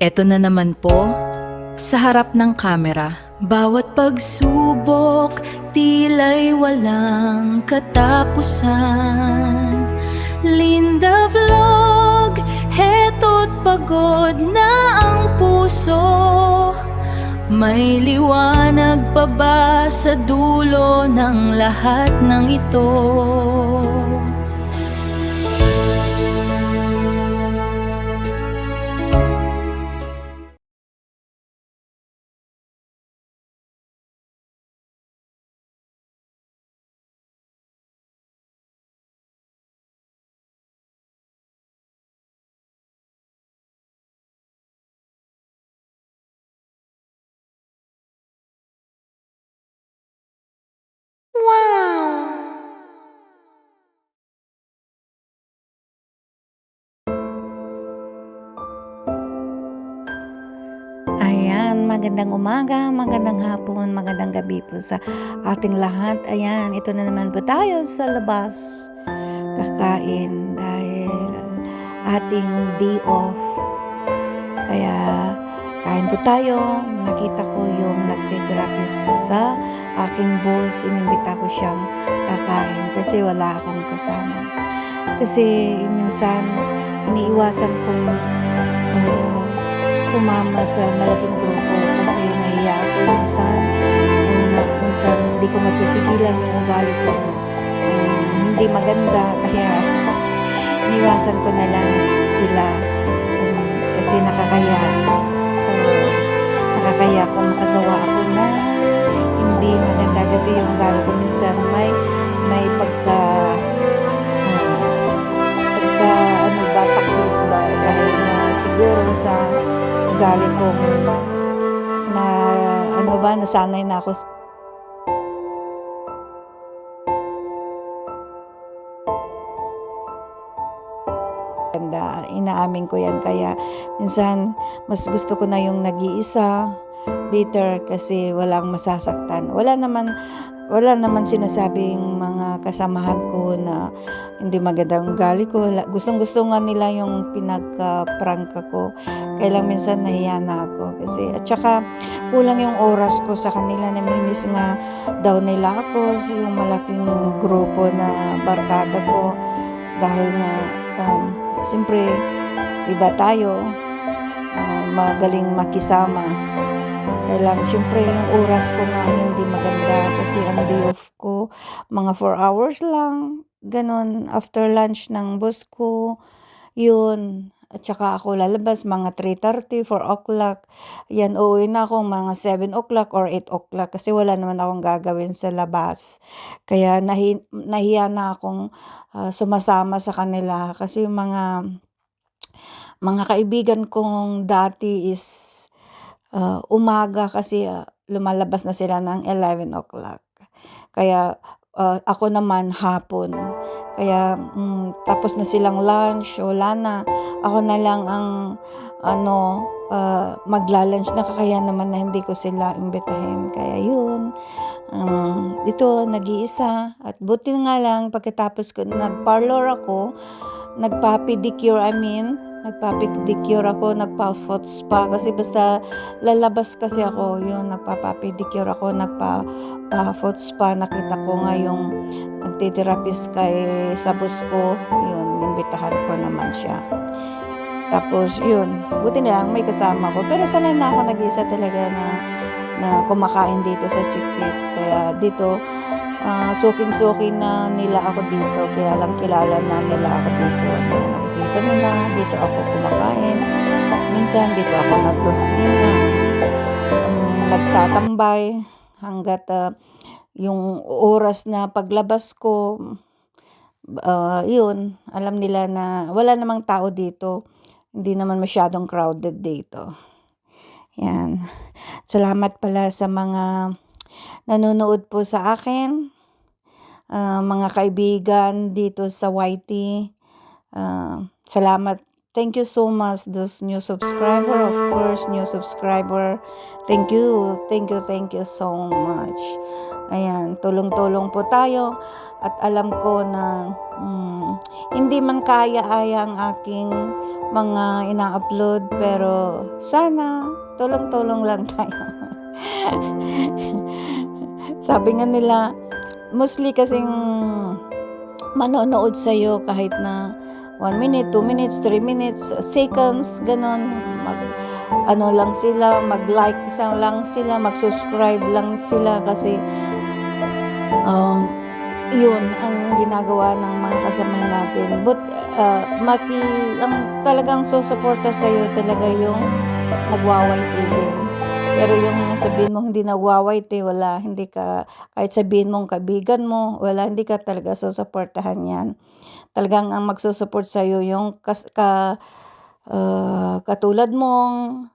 Eto na naman po, sa harap ng kamera. Bawat pagsubok, tila'y walang katapusan. Linda Vlog, heto't pagod na ang puso. May liwanag pa ba sa dulo ng lahat ng ito? Ayan, magandang umaga, magandang hapon, magandang gabi po sa ating lahat. Ayan, ito na naman po tayo sa labas kakain dahil ating day off. Kaya kain po tayo. Nakita ko yung nagtitrapis sa aking boss. Inimbita ko siyang kakain kasi wala akong kasama. Kasi minsan iniiwasan kong sumama sa malaking grupo kasi nahiya ako minsan hindi ko mapipigilan yung ugali ko hindi maganda, kaya iniwasan ko na lang sila kasi nakakaya kung makagawa ako na hindi maganda kasi yung ugali ko minsan may pagka taklos ba dahil na siguro sa ugali kong na nasanay na ako ganda, inaamin ko yan, kaya minsan mas gusto ko na yung nag-iisa, bitter kasi walang masasaktan. Wala naman sinasabing mga kasamahan ko na hindi magandang ugali ko. Gustong-gusto nga nila yung pinagka-prangka ko. Kaya lang minsan nahiya na ako kasi at saka kulang yung oras ko sa kanila. Namimiss nga daw nila ako, yung malaking grupo na barkada ko, dahil na siyempre iba tayo, magaling makisama. Kaya lang siyempre yung oras ko nga hindi maganda kasi ang day off ko mga 4 hours lang, ganon, after lunch ng boss ko yun, at saka ako lalabas mga 3:30, 4 o'clock. Yan, uuwi na ako mga 7 o'clock or 8 o'clock kasi wala naman akong gagawin sa labas. Kaya nahiya na akong sumasama sa kanila kasi yung mga kaibigan kong dati is umaga kasi lumalabas na sila ng 11 o'clock. Kaya ako naman hapon. Kaya tapos na silang lunch, wala na. Ako na lang ang magla-lunch na, kaya naman na hindi ko sila imbitahin. Kaya yun, ito nag-iisa. At buti nga lang pagkatapos ko nag-parlor ako, nagpa-pedicure ako, nagpa-foot spa kasi basta lalabas kasi ako, yun, nagpa-pedicure ako, nagpa-foot spa. Nakita ko nga yung nagtitirapis sa boss ko, yun, imbitahan ko naman siya. Tapos yun, buti na lang may kasama ko, pero sanay na ako nag-isa talaga na kumakain dito sa Chickpit. Kaya dito suking-suki na nila ako dito, kilala na nila ako dito, nakikita nila dito ako kumakain. Minsan dito ako nagtatambay hanggat yung oras na paglabas ko, yun, alam nila na wala namang tao dito, hindi naman masyadong crowded dito. Yan, salamat pala sa mga nanonood po sa akin, mga kaibigan dito sa YT. Salamat thank you so much those new subscriber, of course, new subscriber. Thank you, thank you so much. Ayan, tulong-tulong po tayo at alam ko na hindi man kaya-aya ang aking mga ina-upload pero sana tulong-tulong lang tayo. Sabi nga nila, mostly kasing manonood sa'yo kahit na 1 minute, 2 minutes, 3 minutes, seconds, ganon. Lang sila, mag-like lang sila, mag-subscribe lang sila kasi yun ang ginagawa ng mga kasamahan natin. But ang talagang susuporta sa'yo talaga yung nagwawaiti din. Pero yung sabihin mo hindi nagwawaiti, wala, hindi ka, kahit sabihin mong kaibigan mo, wala, hindi ka talaga susuportahan yan. Talagang ang magsusupport sa'yo yung katulad mong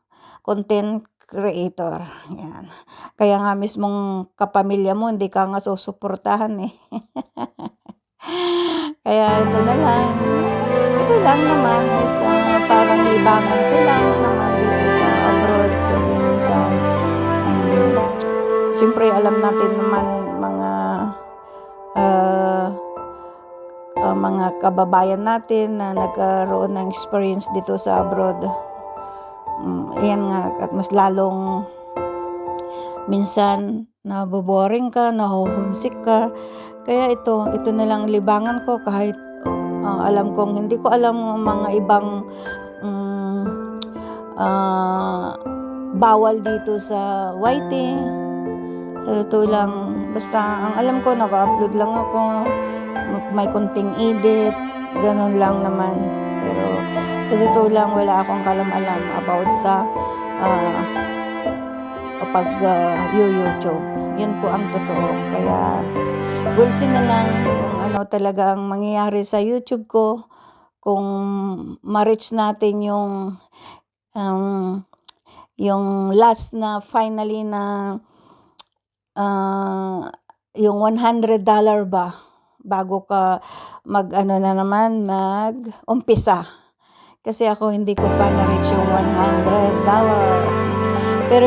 content creator. Yan. Kaya nga mismong kapamilya mo, hindi ka nga susuportahan eh. Kaya ito na lang. Ito lang naman is parang libangan ko lang naman dito sa abroad kasi minsan siyempre alam natin naman mga kababayan natin na nagkaroon ng experience dito sa abroad. Yan nga, at mas lalong minsan naboboring ka, naho-homesick ka. Kaya ito na lang libangan ko kahit alam kong hindi ko alam ang mga ibang bawal dito sa YT. Ito lang, basta ang alam ko nag-upload lang ako, may konting edit, ganun lang naman. Pero sa totoo lang wala akong kalam-alam about sa YouTube. Yun po ang totoo. Kaya we'll see na lang kung ano talaga ang mangyayari sa YouTube ko, kung ma-reach natin yung last na finally na yung $100 ba bago ka mag-umpisa. Kasi ako hindi ko pa na-reach yung $100. Pero